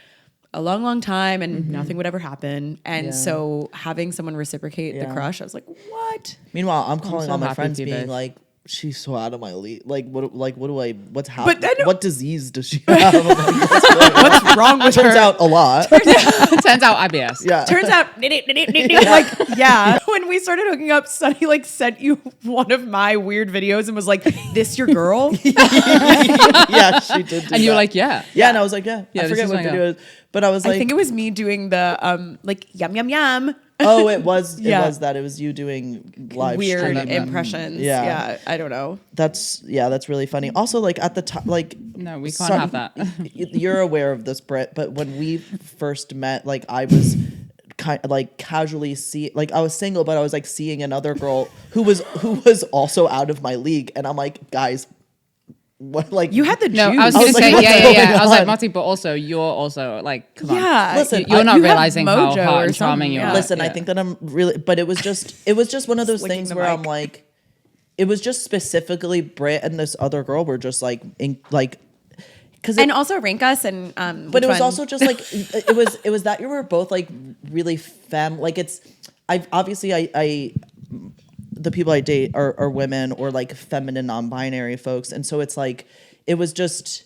a long, long time and nothing would ever happen. And so having someone reciprocate the crush, I was like, what? Meanwhile, I'm calling so all my happy friends to be being both. like, she's so out of my league. What's happening? But then- what disease does she have? I'm like, What's wrong with turns her? out a lot. Turns out IBS. Yeah. Turns out, like, yeah. When we started hooking up, Sunny like sent you one of my weird videos and was like, "This your girl?" Yeah, she did. Do And you were that. like, yeah. Yeah, and I was like, yeah. Yeah, I this forget is what my video girl. it is, but I was like, I think it was me doing the like yum yum yum. oh, it was Yeah. that. It was you doing live Weird streaming. impressions. Yeah. Yeah, I don't know. That's really funny. Also, like at the time, like No, we can't have that. You're aware of this, Britt, but when we first met, like I was casually I was single, but I was like seeing another girl who was also out of my league, and I'm like, guys, what? Like You had the juice. No, I was I going was to like, say, what's yeah. going I was like, on? Motti, but also, you're also like, come on. Yeah. Listen, You're not you have realizing how mojo hot or and charming something, you yeah. are. Listen, I Yeah. think that I'm really, but it was just one of those Licking things the where I'm mic. like, it was just specifically Britt and this other girl were just like, because And also rank us and but it was also just like it was that you were both like really like I the people I date are women or like feminine non-binary folks, and so it's like it was just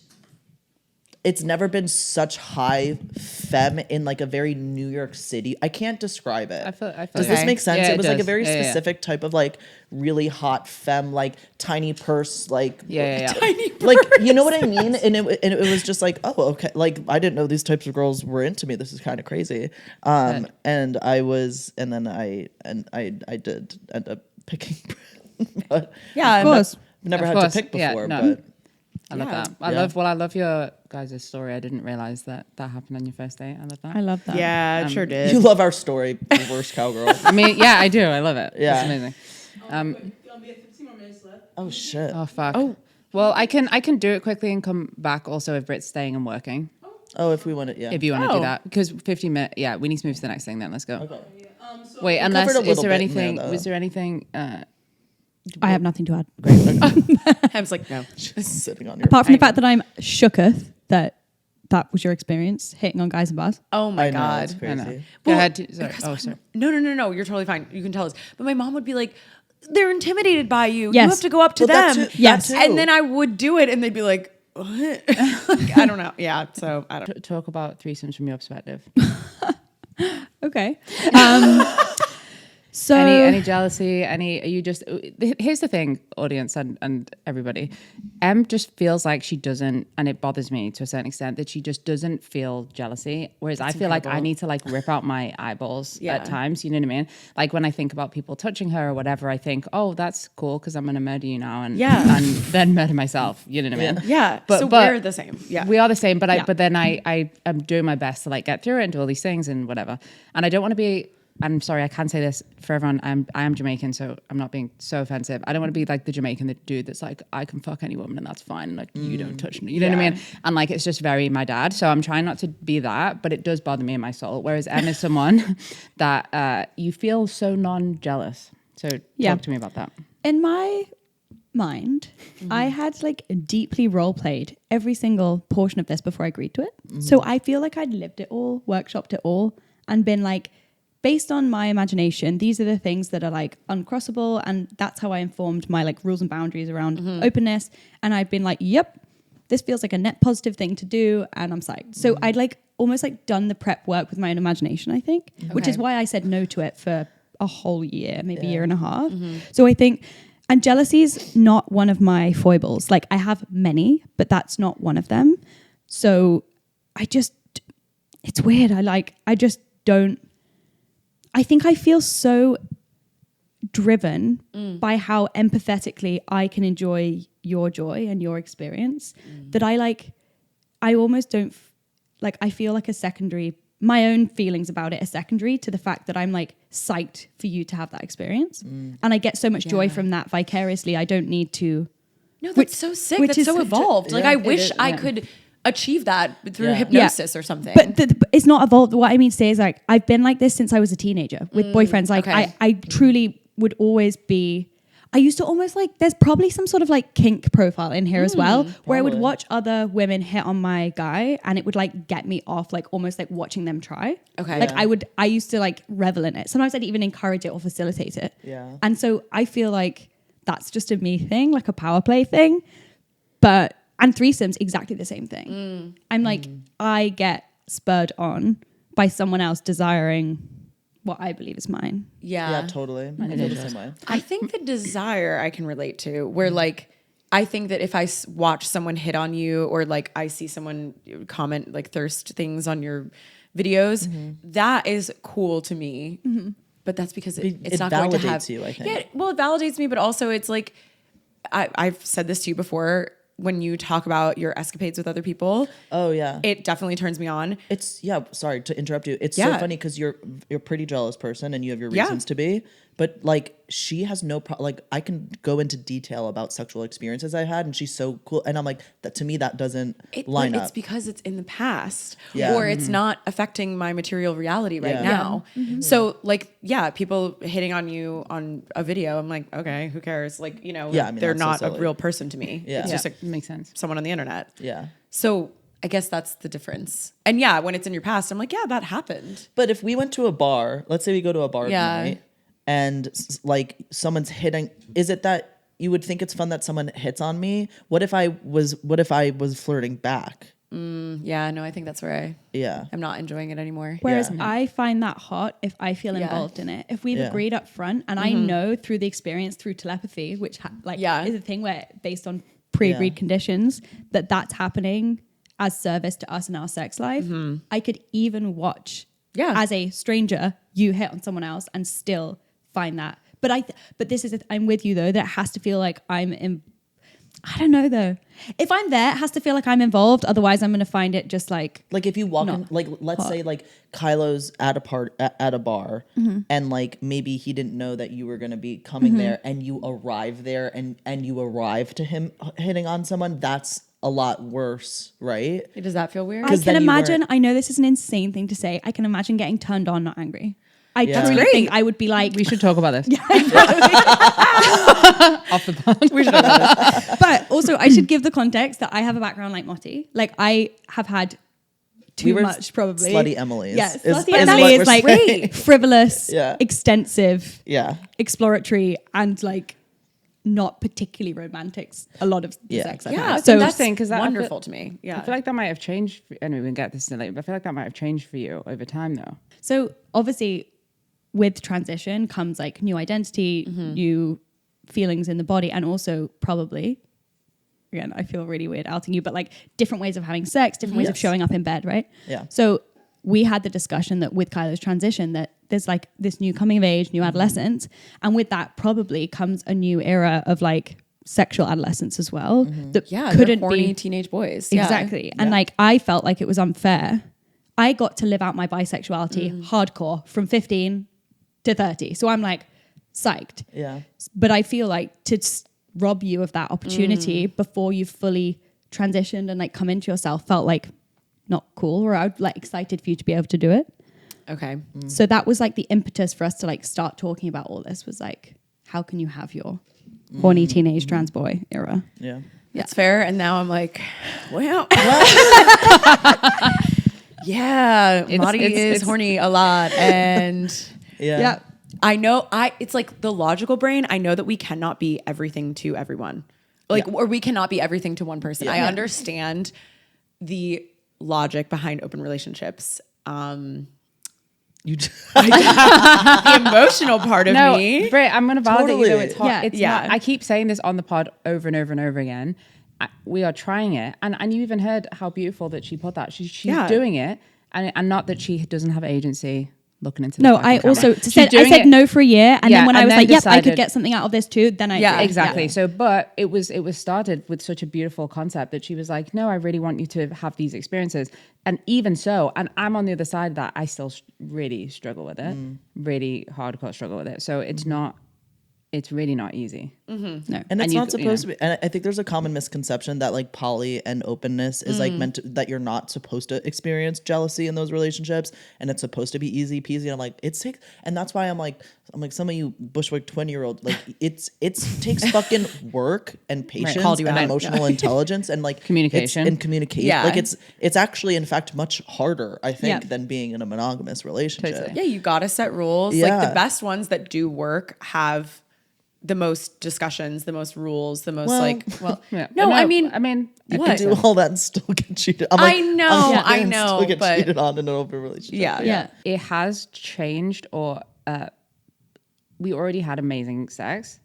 it's never been such high femme in like a very New York City. I can't describe it. I feel Does okay. this make sense? Yeah, it was like a does. very Yeah. specific type of like really hot femme, like tiny purse, like Yeah. like you know what I mean, and it was just like, oh, okay, like I didn't know these types of girls were into me. This is kind of crazy. And then I did end up picking but yeah, Of course. never Of had course. to pick Yeah, before. no. But I love Yeah. that. Yeah. I love your guys' story. I didn't realize that happened on your first date. I love that. I love that. Yeah, it sure did. you love our story, reverse cowgirl. I mean, yeah, I do. I love it. Yeah. It's amazing. Oh shit. Oh fuck. Oh. Well, I can do it quickly and come back also if Britt's staying and working. Oh, if we want it, yeah. If you want to Oh. do that. Because 15 minutes, yeah, we need to move to the next thing then. Let's go. Okay. Wait, unless, covered a is little there bit in there, anything, though. was there anything, I have nothing to add. Ham's like, no. Just sitting on your. Apart from the fact that I'm shooketh that was your experience hitting on guys in bars. Oh my I know, god. it's I know. crazy. Go Well, ahead. Sorry. because Oh, my sorry. No. You're totally fine. You can tell us. But my mom would be like, they're intimidated by you. You Yes. have to go up to Well, that them. too- Yes. that too. And then I would do it, and they'd be like, what? Like, I don't know. Yeah. So I don't. Talk about threesomes from your perspective. Okay. So Any jealousy? Are you just? Here's the thing, audience and everybody. Em just feels like she doesn't, and it bothers me to a certain extent that she just doesn't feel jealousy. Whereas I feel like I need to like rip out my eyeballs Yeah. at times. You know what I mean? Like when I think about people touching her or whatever, I think, oh, that's cool because I'm gonna murder you now, and Yeah. and then murder myself. You know what I mean? Yeah. But- so but we're the same. Yeah. We are the same, but Yeah. but then I am doing my best to like get through it and do all these things and whatever. And I don't want to be. I'm sorry, I can say this for everyone. I am Jamaican, so I'm not being so offensive. I don't want to be like the Jamaican dude that's like, I can fuck any woman and that's fine. And like, you don't touch me. You know what I mean? And like, it's just very my dad. So I'm trying not to be that, but it does bother me in my soul. Whereas Em is someone that you feel so non-jealous. So Yeah. talk to me about that. in my mind, I had like deeply role played every single portion of this before I agreed to it. So I feel like I'd lived it all, workshopped it all, and been like, based on my imagination, these are the things that are like uncrossable, and that's how I informed my like rules and boundaries around openness. And I've been like, yep, this feels like a net positive thing to do, and I'm psyched. So I'd like almost like done the prep work with my own imagination, I think, which is Okay. why I said no to it for a whole year, maybe a year and a half. So I think, and jealousy is not one of my foibles. Like I have many, but that's not one of them. So it's weird. I just don't. I think I feel so driven by how empathetically I can enjoy your joy and your experience that I almost don't I feel like my own feelings about it are secondary to the fact that I'm like psyched for you to have that experience. And I get so much joy from that vicariously. I don't need to. No, that's so sick. which That's is so such a- evolved. Like yeah, I it wish is, I yeah. could achieve that through Yeah. hypnosis or something. But it's not evolved. What I mean to say is like I've been like this since I was a teenager with boyfriends. Like okay. I truly would always be. I used to almost like. There's probably some sort of like kink profile in here as well, where I would probably. watch other women hit on my guy, and it would like get me off, like almost like watching them try. Okay. Like Yeah. I used to like revel in it. Sometimes I'd even encourage it or facilitate it. Yeah. And so I feel like that's just a me thing, like a power play thing. And threesomes, exactly the same thing. I'm like, I get spurred on by someone else desiring what I believe is mine. Yeah, totally. I feel the same way. I think the desire I can relate to, where like, I think that if I watch someone hit on you, or like I see someone comment like thirst things on your videos, that is cool to me. But that's because it's not going to have you, I think. Yeah, well, it validates me, but also it's like, I've said this to you before, when you talk about your escapades with other people. Oh yeah. It definitely turns me on. It's sorry to interrupt you. It's so funny because you're a pretty jealous person and you have your reasons to be, but like she has no problem. Like I can go into detail about sexual experiences I had and she's so cool. And I'm like, that to me, that doesn't line up. It's because it's in the past Yeah. or it's not affecting my material reality right Yeah. now. So like, people hitting on you on a video, I'm like, okay, who cares? Like, you know, Yeah, I mean, they're that's so not a silly. real person to me. Yeah. It's just Makes sense. someone on the internet. Yeah. So I guess that's the difference. And when it's in your past, I'm like, that happened. But if we went to a bar, let's say we go to a bar tonight and like someone's hitting, is it that you would think it's fun that someone hits on me? What if I was flirting back? Yeah, no, I think that's where I'm not enjoying it anymore. Whereas Yeah. I find that hot if I feel involved in it. If we've agreed up front and I know through the experience, through telepathy, which is a thing where based on pre-agreed conditions, that's happening as service to us in our sex life. I could even watch as a stranger you hit on someone else and still find that. But this is I'm with you though, that it has to feel like I'm in. I don't know though. If I'm there, it has to feel like I'm involved. Otherwise, I'm going to find it just like if you walk in, like let's hot. say like Kylo's at a bar and like maybe he didn't know that you were going to be coming there and you arrive there and you arrive to him hitting on someone, that's a lot worse, right? Does that feel weird? I can imagine. I know this is an insane thing to say. I can imagine getting turned on, not angry. I truly think I would be like, We should talk about this. Off the pod. We should talk about this. But also, I should give the context that I have a background like Motti. Like I have had too much, probably. Slutty Emily's. Yes, is Slutty what Emily we're is like saying. frivolous, Yeah. extensive, Yeah. exploratory, and like not particularly romantic. A lot of the sex I've had. So So that's because wonderful to me. Yeah. I feel like that might have changed. Anyway, we can get this in later, but I feel like that might have changed for you over time, though. So obviously, with transition comes like new identity, new feelings in the body, and also probably, again, I feel really weird outing you, but like different ways of having sex, different ways of showing up in bed, right? Yeah. So we had the discussion that with Kylo's transition, that there's like this new coming of age, new adolescence, and with that probably comes a new era of like sexual adolescence as well. That couldn't horny be teenage boys. exactly. And like I felt like it was unfair. I got to live out my bisexuality hardcore from 15 to 30. So I'm like psyched. Yeah. But I feel like to rob you of that opportunity before you've fully transitioned and like come into yourself felt like not cool, or I was like excited for you to be able to do it. Okay. So that was like the impetus for us to like start talking about all this, was like, how can you have your horny teenage trans boy era? Yeah. That's fair. And now I'm like, well. Yeah. Motti is horny a lot. And Yeah. I know it's like the logical brain. I know that we cannot be everything to everyone. Or we cannot be everything to one person. I understand the logic behind open relationships. You The emotional part of me. Brit, I'm going to validate you. Though it's hot. Yeah. It's Yeah. not. I keep saying this on the pod over and over and over again. We are trying it, and you even heard how beautiful that she put that. She's doing it, and not that she doesn't have agency. Looking into No, the fucking I camera. also She's said doing it- no for a year, and then when I was like, yep, I could decided- get something out of this too, then I Yeah, Exactly. Yeah. So, but it was started with such a beautiful concept that she was like, no, I really want you to have these experiences. And even so, and I'm on the other side of that, I still really struggle with it, really hardcore struggle with it. So it's really not easy. No. And it's you- not supposed to be. And I think there's a common misconception that like poly and openness is like meant to, that you're not supposed to experience jealousy in those relationships, and it's supposed to be easy peasy. And I'm like, and that's why I'm like some of you Bushwick 20-year-old, like it takes fucking work and patience Called you and out. emotional intelligence and like Communication. and communication. Yeah. Like it's actually in fact much harder, I think, Yeah. than being in a monogamous relationship. Totally. Yeah, you got to set rules. Yeah. Like the best ones that do work have the most discussions, the most rules, the most Yeah. no, I mean, You what? can do all that and still get cheated. I'm I know, I'm I gonna know, Still get but- cheated on in an open relationship. Yeah. Yeah. It has changed, or we already had amazing sex.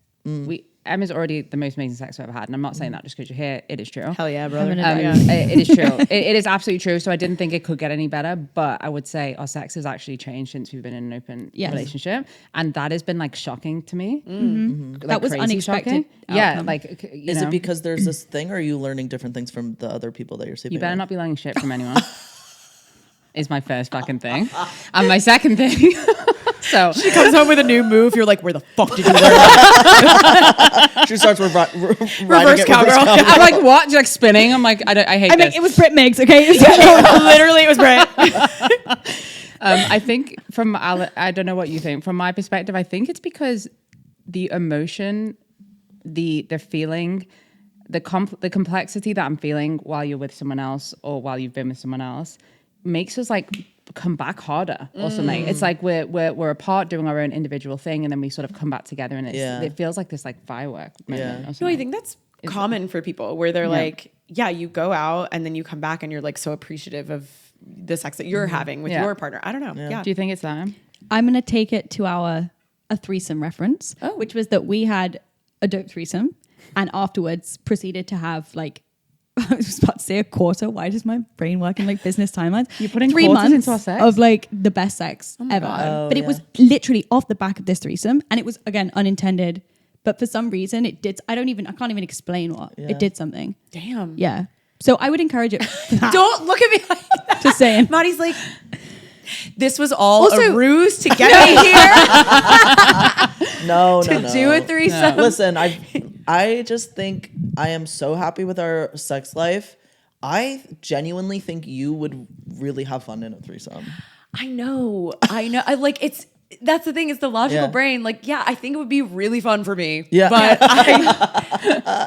Emma's already the most amazing sex I've ever had, and I'm not saying that just because you're here. It is true. Hell yeah, brother. It is true. It is absolutely true. So I didn't think it could get any better, but I would say our sex has actually changed since we've been in an open relationship, and that has been like shocking to me. Like, That was crazy unexpected shocking. Yeah, outcome. like Is it because there's this thing, or are you learning different things from the other people that you're sleeping you better with? not be learning shit from anyone? Is my first fucking thing, and my second thing. So She comes home with a new move. You're like, where the fuck did you learn that? She starts Reverse cowgirl. I'm like, what? Just like spinning. I'm like, I hate I this. mean, it was Brit Migs, okay? Literally, it was Brett. I think I don't know what you think. From my perspective, I think it's because the emotion, the feeling, the complexity that I'm feeling while you're with someone else or while you've been with someone else makes us like come back harder or something. It's like we're apart doing our own individual thing, and then we sort of come back together, and it feels like this like firework moment. Yeah. Or No, something. I think that's common for people where they're like, yeah, you go out and then you come back and you're like so appreciative of the sex that you're having with your partner. I don't know. Yeah. Do you think it's that? I'm going to take it to a threesome reference, which was that we had a dope threesome and afterwards proceeded to have like, I was about to say a quarter. Why does my brain work in like business timelines? You're putting 3 quarters months into our sex? of like the best sex ever. But it was literally off the back of this threesome, and it was again unintended. But for some reason, it did. I can't even explain what it did. Something. Damn. Yeah. So I would encourage it. Don't look at me like that. Just saying. Maddie's like, this was all Also- a ruse to get me here No, to do a threesome. Listen, I just think I am so happy with our sex life. I genuinely think you would really have fun in a threesome. I know. I like that's the thing. It's the logical brain. Like, yeah, I think it would be really fun for me. Yeah. But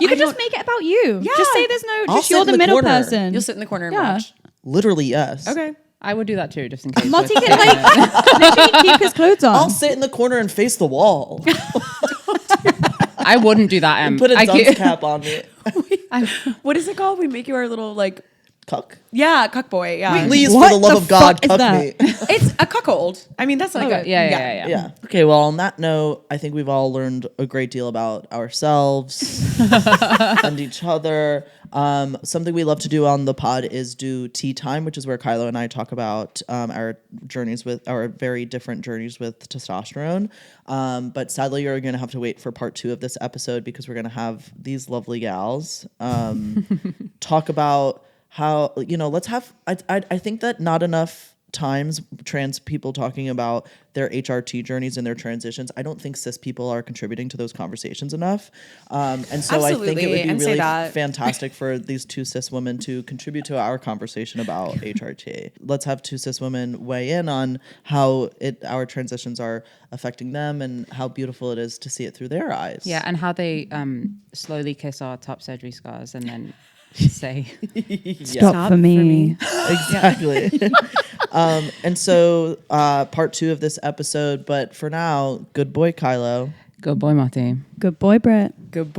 You could just make it about you. Yeah. Just say there's no. I'll Just sit you're in the the middle corner. person. you'll sit in the corner and Yeah. watch. Literally, yes. Okay. I would do that too, just in case. Motti can like literally keep his clothes on. I'll sit in the corner and face the wall. I wouldn't do that. Put a I dunce can't- cap on me. What is it called? We make you our little like, Cuck. yeah, cuck boy. Yeah. Please, What for the love the of God, fuck is cuck that? me. It's a cuckold. I mean, that's like a Yeah. Yeah. Okay, well, on that note, I think we've all learned a great deal about ourselves and each other. Something we love to do on the pod is do tea time, which is where Kylo and I talk about our very different journeys with testosterone. But sadly, you're going to have to wait for part 2 of this episode because we're going to have these lovely gals talk about how, let's have, I think that not enough times trans people talking about their HRT journeys and their transitions. I don't think cis people are contributing to those conversations enough. And so I think it would Absolutely, be and say really that. fantastic for these 2 cis women to contribute to our conversation about HRT. Let's have 2 cis women weigh in on how our transitions are affecting them and how beautiful it is to see it through their eyes. Yeah, and how they slowly kiss our top surgery scars and then say, Stop for me. Exactly. And so part 2 of this episode, but for now, good boy, Kylo. "Good boy, Motti." Good boy, Brett. good